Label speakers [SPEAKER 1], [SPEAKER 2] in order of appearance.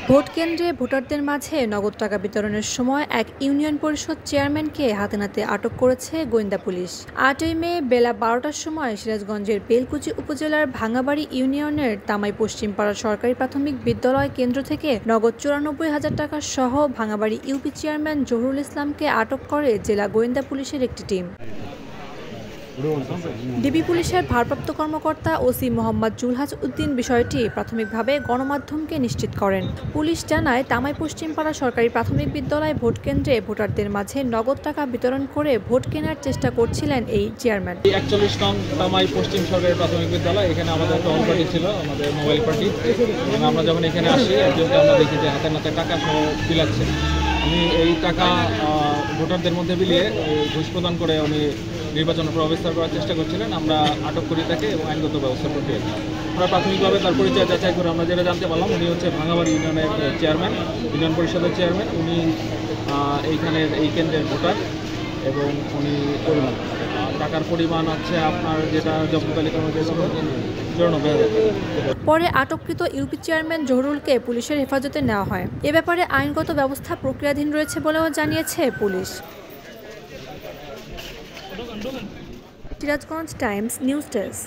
[SPEAKER 1] Vote কেন্দ্রে ভোটারদের মাঝে নগদ টাকা বিতরণের সময় এক ইউনিয়ন পরিষদ চেয়ারম্যানকে হাতে নাতে আটক করেছে গোয়েন্দা পুলিশ। ৮ই মে বেলা ১২টার সময় সিরাজগঞ্জের বেলকুচি উপজেলার ভাঙাবাড়ি ইউনিয়নের তামাই পশ্চিমপাড়া সরকারি প্রাথমিক বিদ্যালয় কেন্দ্র থেকে নগদ ৯৪,০০০ টাকা সহ ভাঙাবাড়ি ইউপি চেয়ারম্যান জহুরুল ইসলামকে আটক করে জেলা গোয়েন্দা পুলিশের একটি টিম। ডিবি পুলিশের ভারপ্রাপ্ত কর্মকর্তা ওসি মোহাম্মদ জুলহাজ উদ্দিন বিষয়টি প্রাথমিকভাবে গণমাধ্যমকে নিশ্চিত করেন। পুলিশ জানায়, তামাই পশ্চিমপাড়া সরকারি প্রাথমিক বিদ্যালয় ভোট কেন্দ্রে ভোটারদের মাঝে নগদ টাকা বিতরণ করে ভোট কেনার চেষ্টা করছিলেন এই চেয়ারম্যান।
[SPEAKER 2] ৪১ নং তামাই পশ্চিম সরকারি প্রাথমিক বিদ্যালয়, এখানে আমাদের টহল পার্টি ছিল, আমাদের মোবাইল পার্টি। এবং আমরা যখন এখানে আসি, একজনকে আমরা দেখি যে হাতে নাতে টাকা সহ বিলাচ্ছে। উনি এই টাকা ভোটারদের মধ্যে বিলিয়ে ঘুষ প্রদান করে উনি নির্বাচনের প্রভাব বিস্তার করার চেষ্টা করছিলেন। আমরা আটক করি তাকে এবং আইনগত ব্যবস্থা করতে। আমরা প্রাথমিকভাবে তার পরিচয় যাচাই করে আমরা যেটা জানতে পারলাম, উনি হচ্ছে ভাঙাবাড়ি ইউনিয়নের চেয়ারম্যান, ইউনিয়ন পরিষদের চেয়ারম্যান। উনি এইখানের এই কেন্দ্রের ভোটার এবং উনি টাকার পরিমাণ হচ্ছে আপনার যেটা জব্দ তালিকার মধ্যে ৯৪,০০০ টাকা।
[SPEAKER 1] পরে আটককৃত ইউপি চেয়ারম্যান জহুরুলকে পুলিশের হেফাজতে নেওয়া হয়। এ ব্যাপারে আইনগত ব্যবস্থা প্রক্রিয়াধীন রয়েছে বলেও জানিয়েছে police. Sirajganj Times news desk.